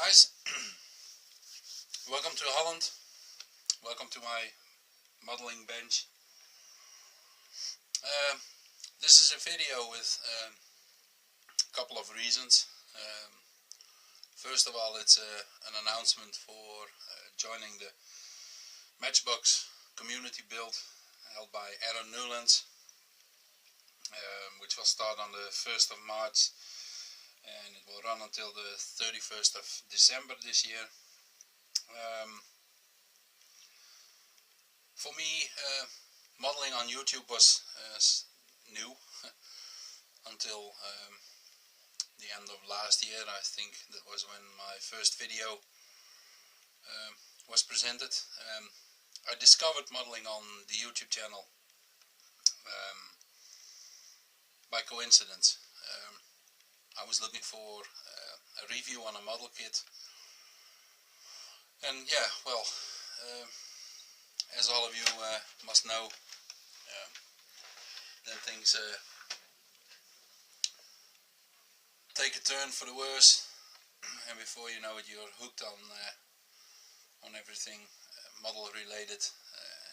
guys, welcome to Holland, welcome to my modeling bench. This is a video with a couple of reasons. First of all, it's an announcement for joining the Matchbox community build held by Aaron Newlands, which will start on the 1st of March and it will run until the 31st of December this year. For me, modeling on YouTube was new until the end of last year. I think that was when my first video was presented. I discovered modeling on the YouTube channel by coincidence. I was looking for a review on a model kit, and yeah, well, as all of you must know, then things take a turn for the worse, and before you know it, you're hooked on everything model related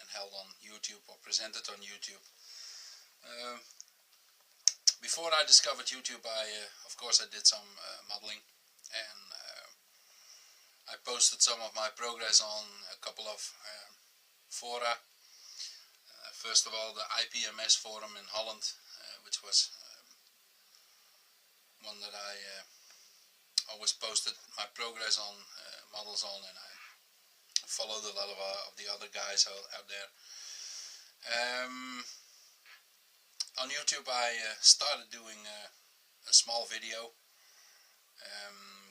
and held on YouTube or presented on YouTube. Before I discovered YouTube, of course I did some modeling, and I posted some of my progress on a couple of fora. First of all, the IPMS forum in Holland, which was one that I always posted my progress on models on, and I followed a lot of the other guys out there. On YouTube I started doing a small video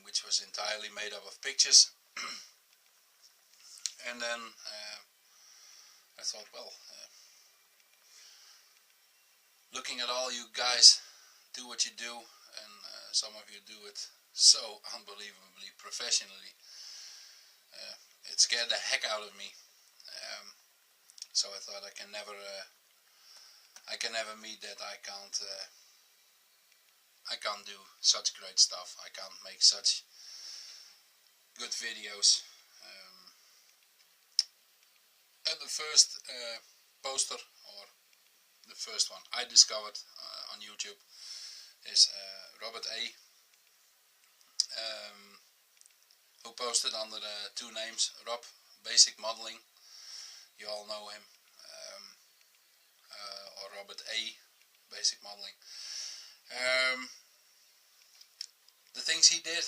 which was entirely made up of pictures, and then I thought, well, looking at all you guys do what you do, and some of you do it so unbelievably professionally, it scared the heck out of me. So I thought I can never meet that. I can't do such great stuff. I can't make such good videos. And the first poster, or the first one I discovered on YouTube, is Robert A, who posted under the two names Rob Basic Modeling. You all know him. Or Robert A Basic Modeling. The things he did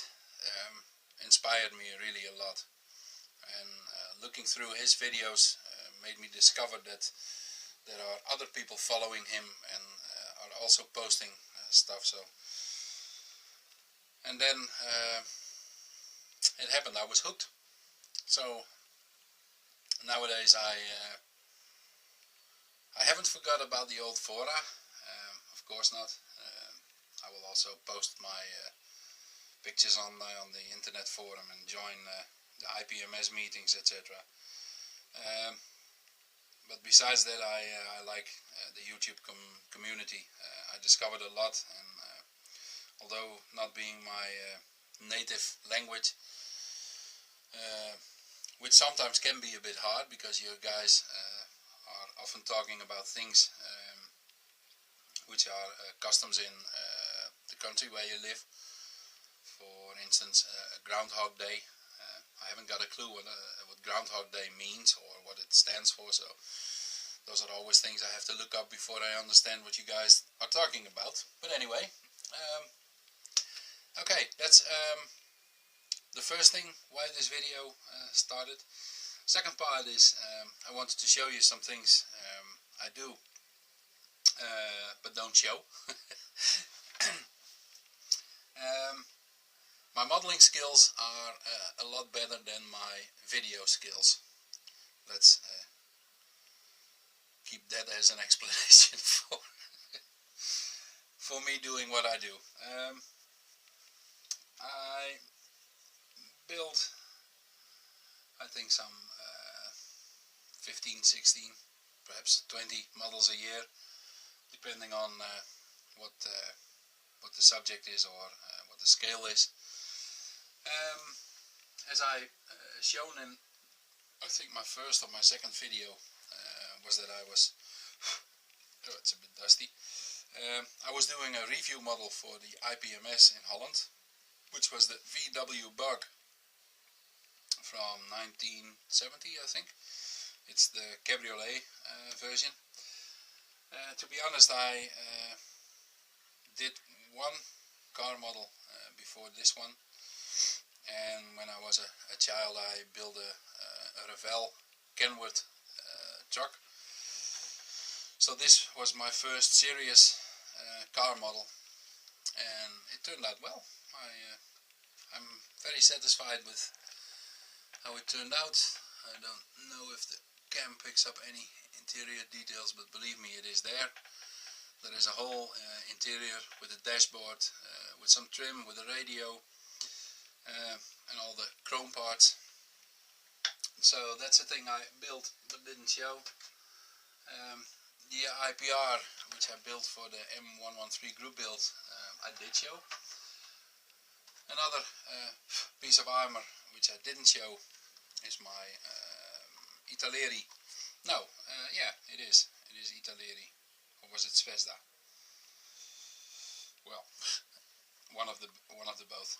inspired me really a lot, and looking through his videos made me discover that there are other people following him and are also posting stuff. So, and then it happened, I was hooked. So nowadays I haven't forgot about the old fora, of course not. I will also post my pictures on the internet forum and join the IPMS meetings, etc. But besides that, I like the YouTube community. I discovered a lot, and although not being my native language, which sometimes can be a bit hard because you guys are often talking about things which are customs in the country where you live. For instance, Groundhog Day. I haven't got a clue what Groundhog Day means or what it stands for, so those are always things I have to look up before I understand what you guys are talking about. But anyway, okay, that's the first thing why this video started. Second part is I wanted to show you some things I do but don't show. My modeling skills are a lot better than my video skills. Let's keep that as an explanation for me doing what I do. I build, I think, some 15, 16, perhaps 20 models a year, depending on what the subject is or what the scale is. as I shown in, I think my first or my second video, was that I was, oh, it's a bit dusty, I was doing a review model for the IPMS in Holland, which was the VW Bug from 1970, I think. It's the cabriolet version. To be honest, I did one car model before this one, and when I was a child I built a Revel Kenworth truck. So this was my first serious car model, and it turned out well. I'm very satisfied with how it turned out. I don't know if the cam picks up any interior details, but believe me, it is there. There is a whole interior with a dashboard, with some trim, with a radio, and all the chrome parts. So that's the thing I built but didn't show. The IPR, which I built for the M113 group build, I did show. Another piece of armor which I didn't show is my Italeri. No, yeah, it is Italeri. Or was it Zvezda? Well, one of the both.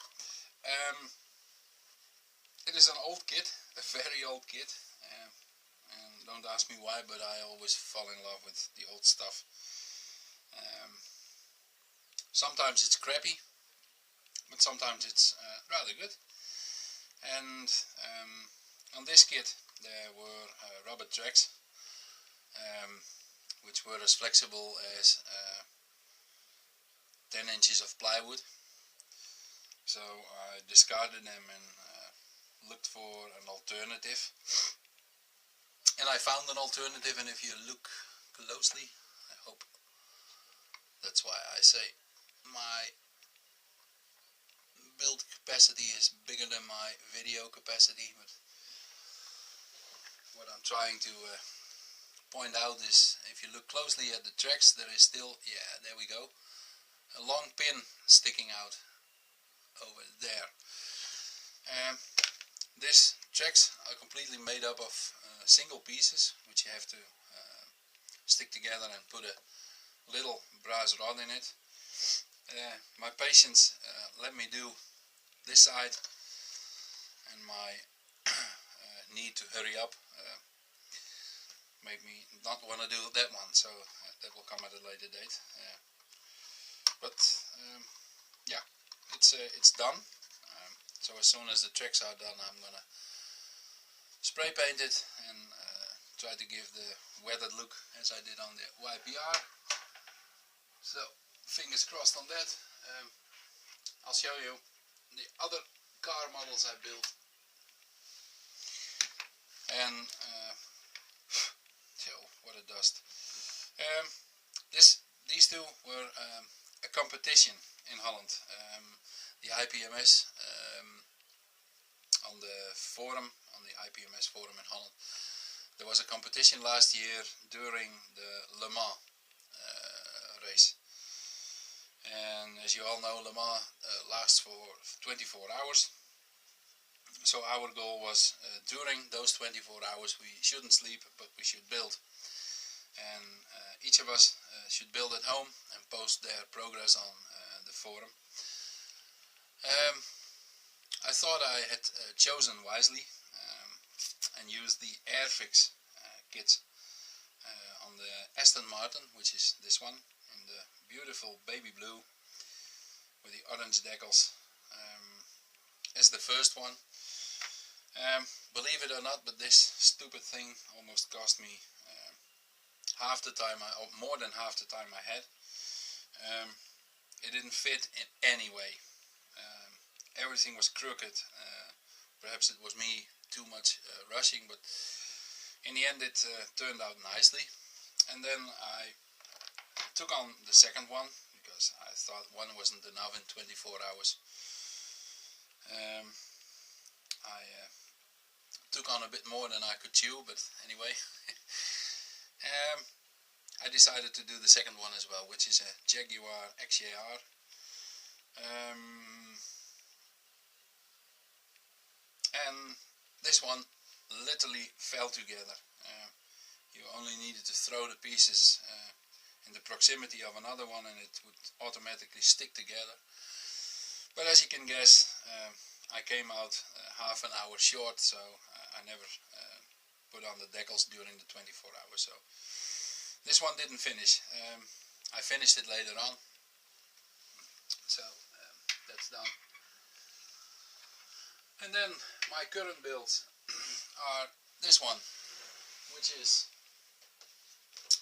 It is an old kit, a very old kit, and don't ask me why, but I always fall in love with the old stuff. Sometimes it's crappy, but sometimes it's rather good. And on this kit there were rubber tracks, which were as flexible as 10 inches of plywood. So I discarded them and looked for an alternative, and I found an alternative. And if you look closely, I hope, that's why I say my build capacity is bigger than my video capacity, but what I'm trying to point out is, if you look closely at the tracks, there is still, yeah, there we go, a long pin sticking out over there. These tracks are completely made up of single pieces, which you have to stick together and put a little brass rod in it. My patience let me do this side, and my need to hurry up made me not want to do that one, so that will come at a later date. But yeah, it's done. So as soon as the tracks are done, I'm gonna spray paint it and try to give the weathered look as I did on the YPR. So fingers crossed on that. I'll show you the other car models I built, and what a dust. These two were a competition in Holland. The IPMS on the forum, on the IPMS forum in Holland, there was a competition last year during the Le Mans race. And as you all know, Le Mans lasts for 24 hours. So our goal was, during those 24 hours we shouldn't sleep, but we should build. And each of us should build at home and post their progress on the forum. I thought I had chosen wisely and used the Airfix kits on the Aston Martin, which is this one, in the beautiful baby blue with the orange decals, as the first one. Believe it or not, but this stupid thing almost cost me half the time, or more than half the time I had. It didn't fit in any way. Everything was crooked. Perhaps it was me too much rushing, but in the end it turned out nicely. And then I took on the second one, because I thought one wasn't enough in 24 hours. I took on a bit more than I could chew, but anyway. I decided to do the second one as well, which is a Jaguar XJR. this one literally fell together. You only needed to throw the pieces in the proximity of another one and it would automatically stick together. But as you can guess, I came out half an hour short, so I never put on the decals during the 24 hours. So this one didn't finish. I finished it later on, so that's done. And then my current builds are this one, which is,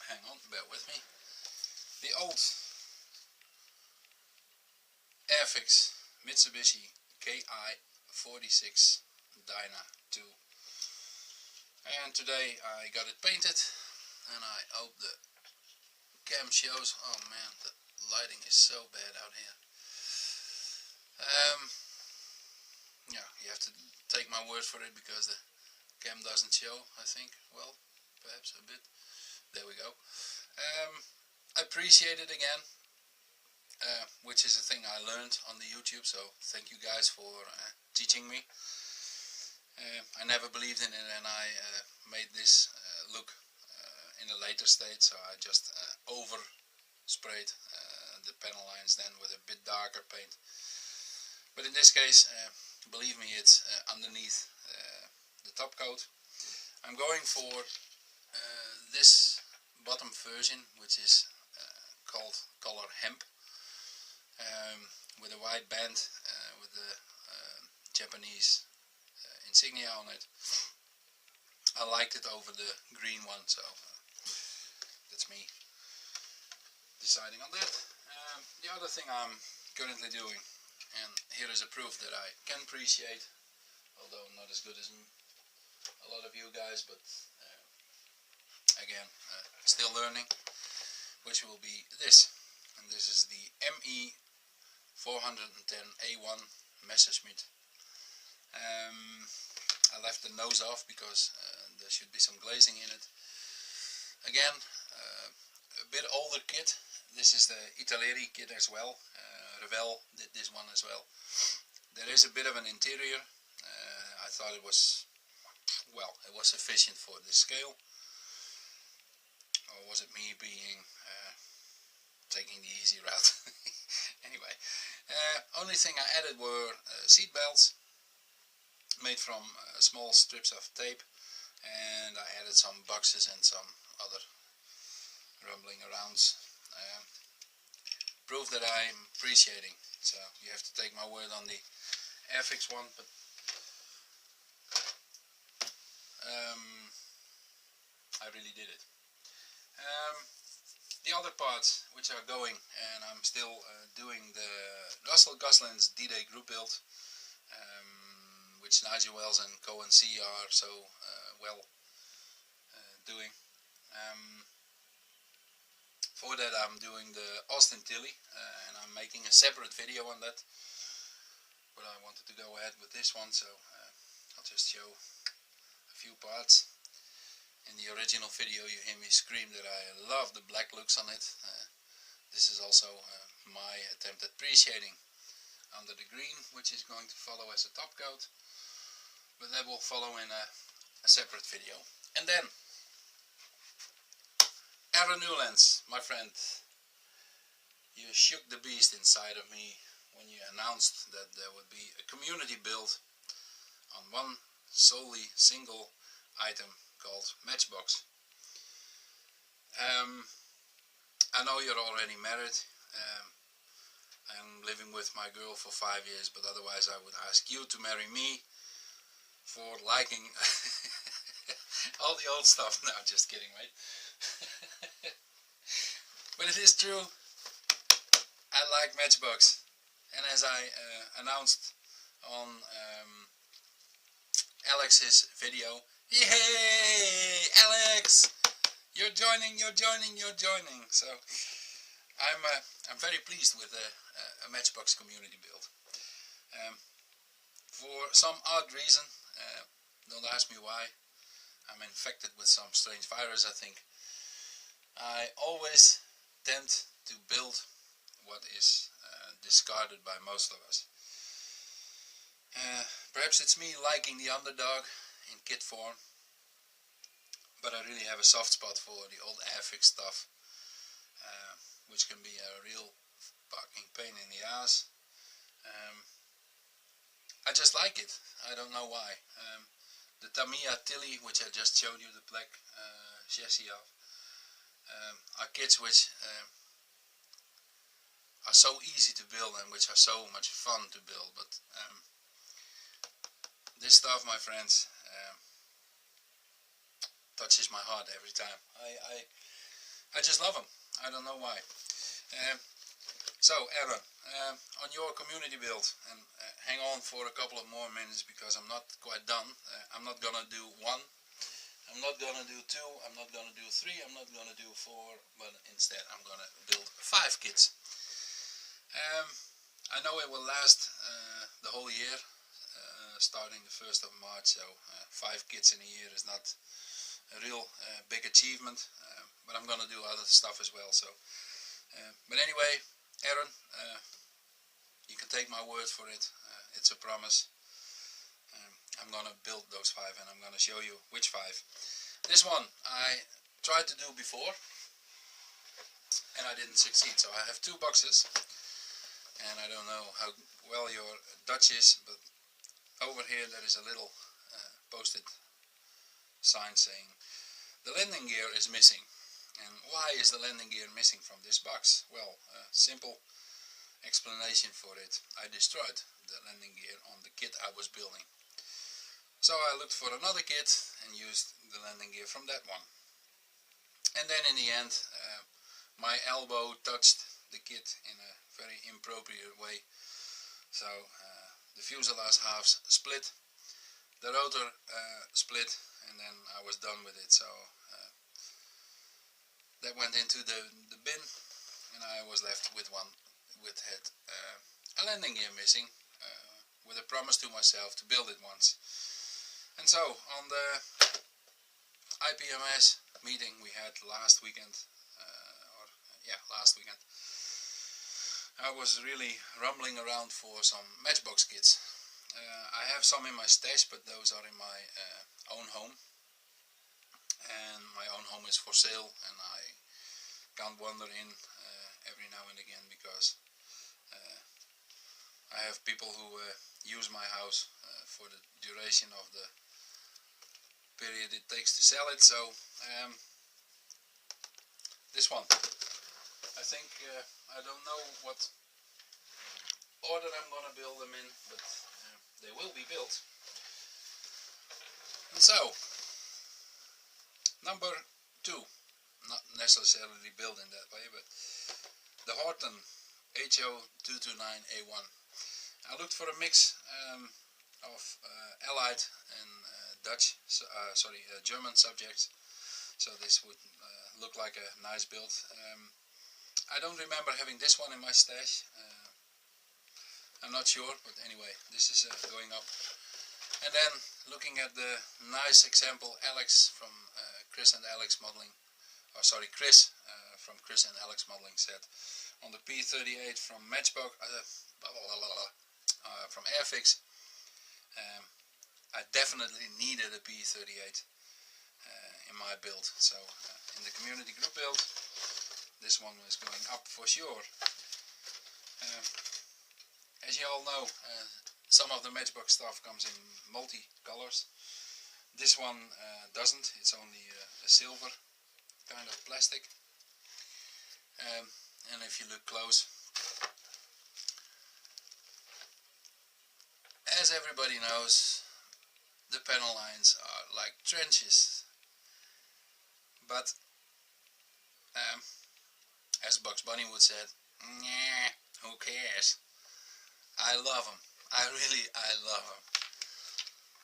hang on, bear with me, the old Airfix Mitsubishi KI46 Dyna 2. And today I got it painted, and I hope the cam shows. Oh man, the lighting is so bad out here. Yeah, you have to take my word for it because the cam doesn't show, I think. Well, perhaps a bit. There we go. I appreciate it again, which is a thing I learned on the YouTube, so thank you guys for teaching me. I never believed in it, and I made this look in a later state, so I just over sprayed the panel lines then with a bit darker paint. But in this case, believe me, it's underneath the top coat. I'm going for this bottom version, which is called color hemp, with a white band with the Japanese insignia on it. I liked it over the green one, so that's me deciding on that. The other thing I'm currently doing, and here is a proof that I can appreciate, although not as good as a lot of you guys, but again, still learning, which will be this. And this is the ME 410A1 Messerschmitt. I left the nose off because there should be some glazing in it. Again, a bit older kit. This is the Italeri kit as well. Revel did this one as well. There is a bit of an interior. I thought it was, well, it was sufficient for this scale. Or was it me being taking the easy route? Anyway, only thing I added were seat belts made from small strips of tape, and I added some boxes and some other rumbling arounds. Proof that I'm appreciating, so you have to take my word on the Airfix one, but I really did it. The other parts which are going, and I'm still doing the Russell Goslin's D-Day group build, which Nigel Wells and Cohen C are so well doing. For that I'm doing the Austin Tilly, and I'm making a separate video on that, but I wanted to go ahead with this one, so I'll just show a few parts. In the original video you hear me scream that I love the black looks on it. This is also my attempt at appreciating under the green, which is going to follow as a top coat, but that will follow in a separate video. And then Aaron Newlands, my friend, you shook the beast inside of me when you announced that there would be a community build on one solely single item called Matchbox. I know you're already married. I'm living with my girl for 5 years, but otherwise I would ask you to marry me for liking all the old stuff. No, just kidding, right? But it is true, I like Matchbox, and as I announced on Alex's video, yay, Alex, you're joining. So I'm very pleased with a Matchbox community build. For some odd reason, don't ask me why, I'm infected with some strange virus, I think. I always tend to build what is discarded by most of us. Perhaps it's me liking the underdog, in kit form, but I really have a soft spot for the old Airfix stuff, which can be a real fucking pain in the ass. I just like it. I don't know why. The Tamiya Tilly, which I just showed you the black chassis of, are kits which are so easy to build and which are so much fun to build. But this stuff, my friends, touches my heart every time. I just love them. I don't know why. So Aaron, on your community build, and hang on for a couple of more minutes because I'm not quite done. I'm not gonna do 1, I'm not gonna do 2, I'm not gonna do 3, I'm not gonna do 4, but instead I'm gonna build 5 kits. I know it will last the whole year, starting the 1st of March, so 5 kits in a year is not a real big achievement, but I'm gonna do other stuff as well. So, but anyway, Aaron, you can take my word for it. It's a promise. I'm gonna build those 5, and I'm gonna show you which 5. This one I tried to do before, and I didn't succeed. So I have 2 boxes, and I don't know how well your Dutch is, but over here there is a little posted sign saying the landing gear is missing. And why is the landing gear missing from this box? Well, simple explanation for it. I destroyed the landing gear on the kit I was building. So I looked for another kit and used the landing gear from that one. And then in the end, my elbow touched the kit in a very inappropriate way. So the fuselage halves split, the rotor split, and then I was done with it. So that went into the bin, and I was left with one with had a landing gear missing, with a promise to myself to build it once. And so on the IPMS meeting we had last weekend, last weekend, I was really rumbling around for some Matchbox kits. I have some in my stash, but those are in my own home, and my own home is for sale, and I can't wander in every now and again because I have people who use my house for the duration of the period it takes to sell it. So this one, I think, I don't know what order I'm gonna build them in, but they will be built. And so, number 2, not necessarily built in that way, but the Horton HO229A1. I looked for a mix of Allied and German subjects, so this would look like a nice build. I don't remember having this one in my stash. I'm not sure, but anyway, this is going up. And then looking at the nice example Alex from Chris and Alex Modeling, Chris from Chris and Alex Modeling said on the P38 from Matchbox, from Airfix. I definitely needed a P38 in my build, so in the community group build, this one is going up for sure. As you all know, some of the Matchbox stuff comes in multi-colors. This one doesn't, it's only a silver kind of plastic. And if you look close, as everybody knows, the panel lines are like trenches. But as Bugs Bunny would say, "Nah, who cares?" I love them. I love them.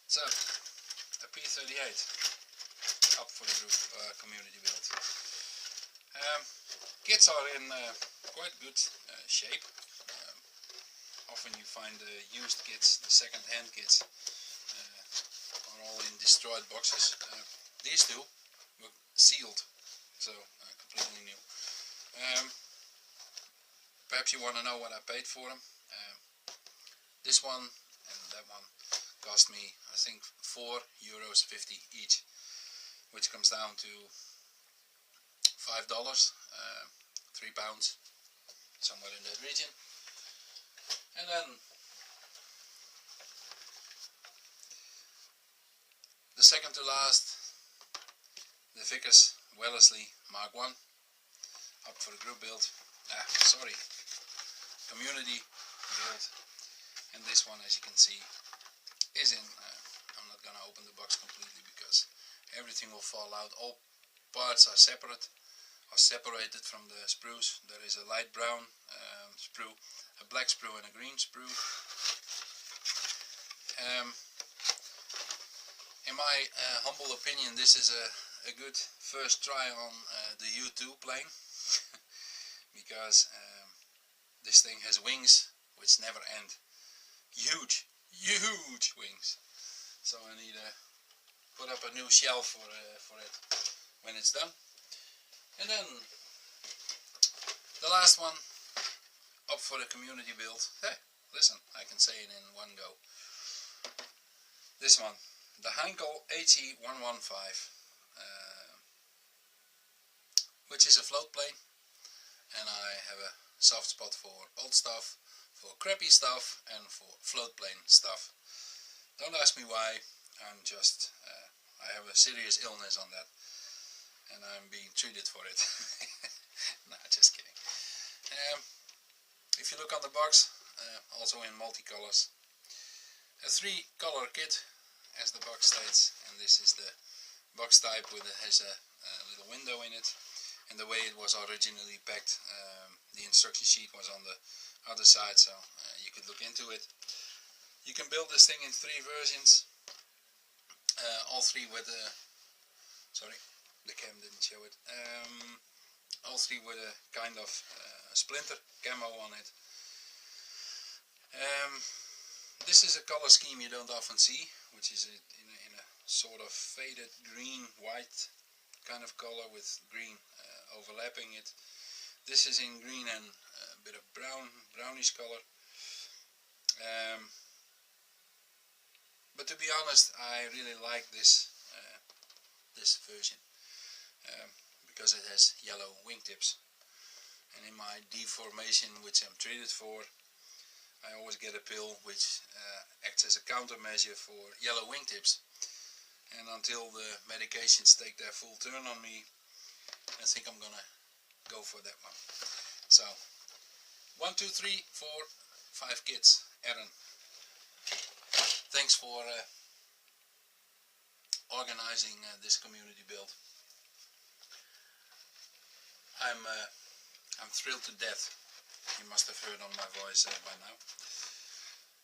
So, a P38 up for the group community build. Kits are in quite good shape. Often you find the used kits, the second-hand kits, are all in destroyed boxes. These two were sealed, so completely new. Perhaps you want to know what I paid for them. This one and that one cost me, I think, €4.50 each, which comes down to $5, £3, somewhere in that region. And then the second to last, the Vickers Wellesley Mark 1, up for the group build, community build. And this one, as you can see, is in, I'm not gonna open the box completely because everything will fall out. All parts are separated from the sprues. There is a light brown sprue, a black sprue and a green sprue. In my humble opinion, this is a good first try on the U2 plane because this thing has wings which never end. Huge wings. So I need to put up a new shell for it when it's done. And then the last one up for the community build. Hey, listen, I can say it in one go. This one, the Heinkel HE115, which is a float plane, and I have a soft spot for old stuff, for crappy stuff, and for float plane stuff. Don't ask me why. I'm just I have a serious illness on that, and I'm being treated for it. Nah, just kidding. If you look on the box, also in multicolors, a 3-color kit, as the box states, and this is the box type with has a little window in it. And the way it was originally packed, the instruction sheet was on the other side, so you could look into it. You can build this thing in 3 versions, all 3 with a, sorry, the cam didn't show it, all 3 with a kind of splinter camo on it. This is a color scheme you don't often see, which is in a sort of faded green white kind of color with green overlapping it. This is in green and a bit of brownish color. But to be honest, I really like this version because it has yellow wingtips. And in my deformation, which I'm treated for, I always get a pill which acts as a countermeasure for yellow wingtips. And until the medications take their full turn on me, I think I'm gonna go for that one. So 1, 2, 3, 4, 5 kids. Aaron, thanks for organizing this community build. I'm thrilled to death. You must have heard on my voice by now.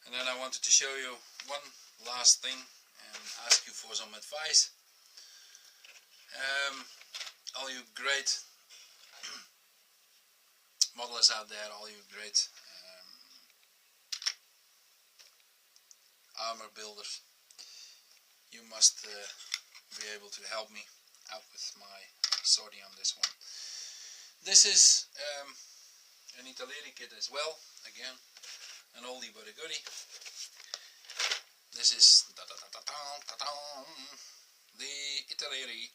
And then I wanted to show you one last thing and ask you for some advice. All you great modelers out there, all you great armor builders, you must be able to help me out with my sortie on this one. This is an Italeri kit as well, again an oldie but a goodie. This is the Italeri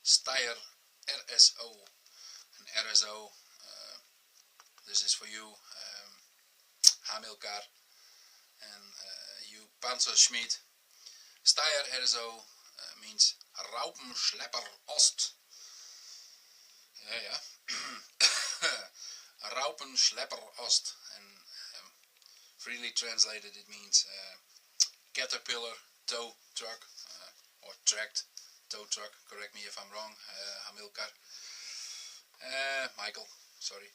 Steyr RSO. An RSO, this is for you Hamilcar and you Panzerschmied. Steyr RSO means Raupenschlepper Ost. Yeah. Raupenschlepper Ost, and freely translated it means caterpillar tow truck or tracked tow truck. Correct me if I'm wrong, Hamilcar. Michael, sorry.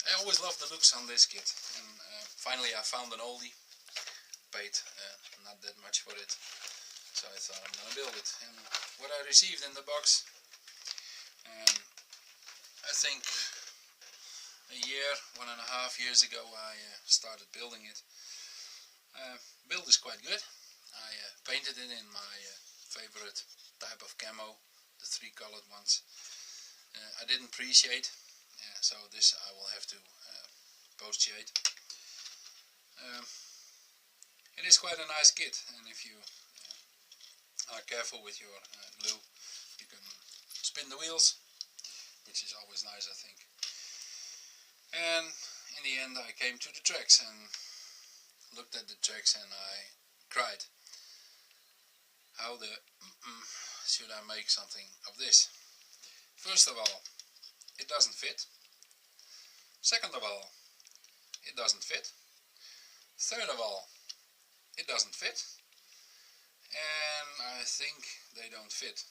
I always loved the looks on this kit, and finally I found an oldie. Paid not that much for it, so I thought I'm gonna build it. And what I received in the box, I think a year, 1.5 years ago, I started building it. Build is quite good. I painted it in my favorite type of camo, the 3 colored ones. I didn't pre-shade, so this I will have to post-shade. It is quite a nice kit, and if you are careful with your glue, you can spin the wheels, which is always nice, I think. And in the end I came to the tracks and looked at the tracks and I cried. How the should I make something of this? First of all, it doesn't fit. Second of all, it doesn't fit. Third of all, it doesn't fit. And I think they don't fit.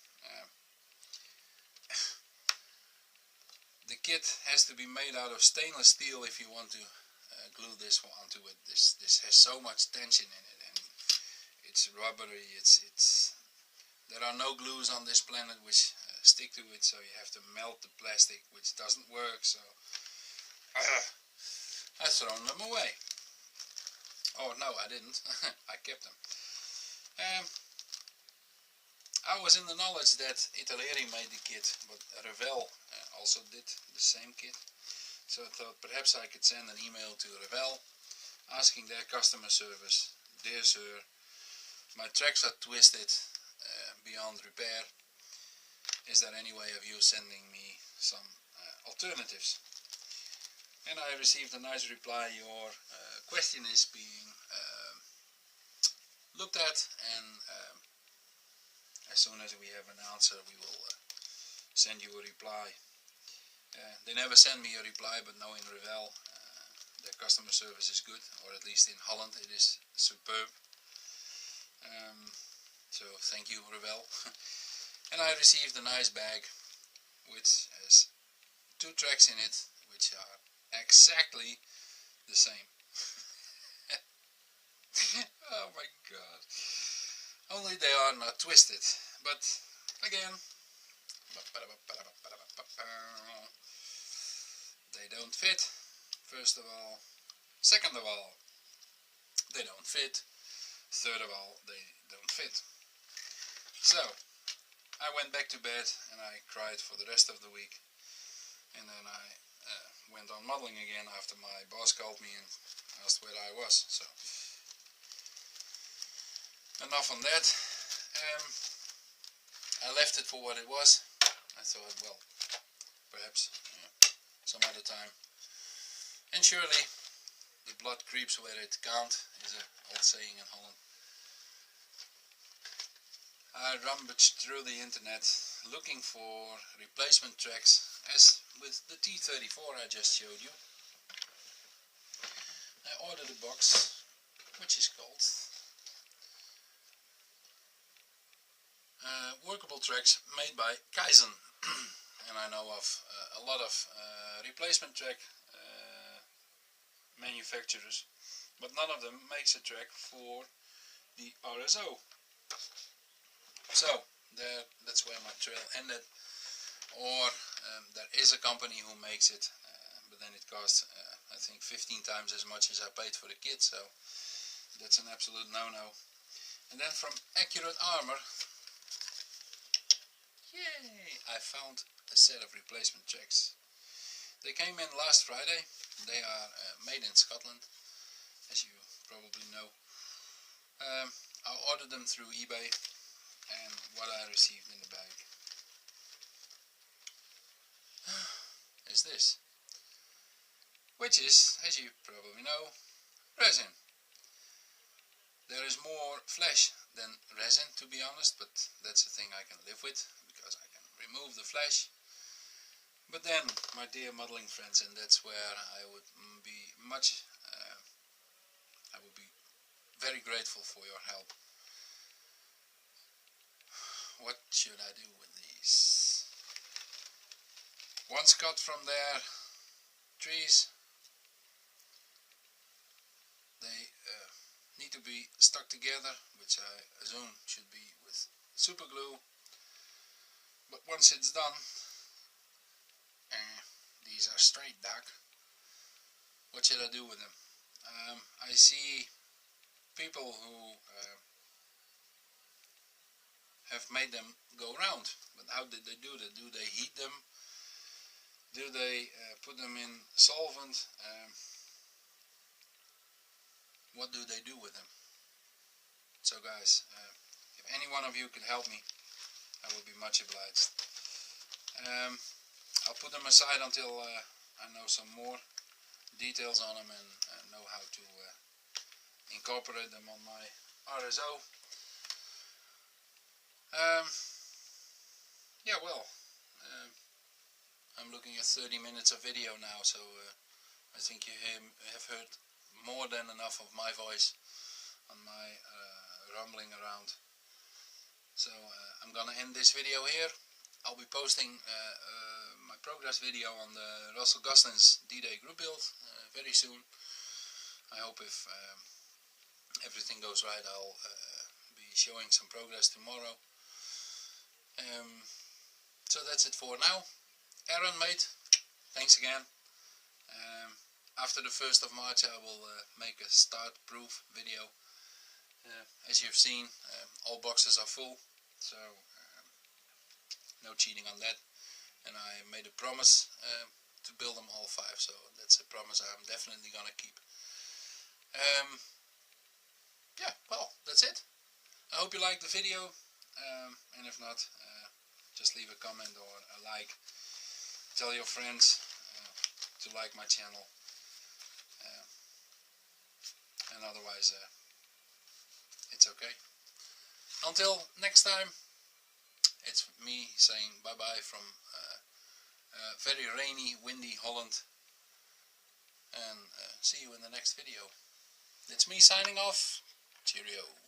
The kit has to be made out of stainless steel if you want to glue this one onto it. This has so much tension in it, and it's rubbery. There are no glues on this planet which stick to it, so you have to melt the plastic, which doesn't work. So I've thrown them away. Oh no, I didn't. I kept them. I was in the knowledge that Italeri made the kit, but Revel also did the same kit. So I thought perhaps I could send an email to Revel asking their customer service, "Dear sir, my tracks are twisted beyond repair. Is there any way of you sending me some alternatives?" And I received a nice reply. Your question is being looked at, and as soon as we have an answer we will send you a reply. They never send me a reply, but knowing Revel, their customer service is good, or at least in Holland it is superb. So thank you, Revel. And I received a nice bag which has 2 tracks in it which are exactly the same. Oh my god. Only they are not twisted, but again, they don't fit, first of all. Second of all, they don't fit. Third of all, they don't fit. So I went back to bed and I cried for the rest of the week, and then I went on modeling again after my boss called me and asked where I was. So enough on that. I left it for what it was. I thought, well, perhaps some other time. And surely the blood creeps where it can't, is an old saying in Holland. I rummaged through the internet looking for replacement tracks, as with the T34 I just showed you. I ordered a box which is called Workable Tracks made by Kaizen. And I know of a lot of replacement track manufacturers, but none of them makes a track for the RSO. So that's where my trail ended. Or there is a company who makes it, but then it costs I think 15 times as much as I paid for the kit, so that's an absolute no-no. And then from Accurate Armor, yay, I found a set of replacement tracks. They came in last Friday. They are made in Scotland, as you probably know. I ordered them through eBay, and what I received in the bag is this, which is, as you probably know, resin. There is more flesh than resin, to be honest, but that's a thing I can live with, because I can remove the flesh. But then, my dear modeling friends, and that's where I would be very grateful for your help. What should I do with these? One's cut from their trees. They need to be stuck together, which I assume should be with super glue. But once it's done, these are straight dark. What should I do with them? I see people who have made them go round, but how did they do that? Do they heat them? Do they put them in solvent? What do they do with them? So guys, if any one of you could help me, I would be much obliged. I'll put them aside until I know some more details on them and know how to incorporate them on my RSO. Yeah, well, I'm looking at 30 minutes of video now, so I think you have heard more than enough of my voice on my rumbling around. So I'm gonna end this video here. I'll be posting my progress video on the Russell Goslin's D-Day group build very soon. I hope if everything goes right, I'll be showing some progress tomorrow. So that's it for now. Aaron, mate, thanks again. After the 1st of March I will make a start proof video. As you've seen, all boxes are full, so no cheating on that. And I made a promise to build them all 5, so that's a promise I'm definitely gonna keep. Yeah, well, that's it. I hope you liked the video, and if not, just leave a comment or a like. Tell your friends to like my channel, and otherwise it's okay. Until next time, it's me saying bye bye from very rainy, windy Holland, and see you in the next video. It's me signing off. Cheerio.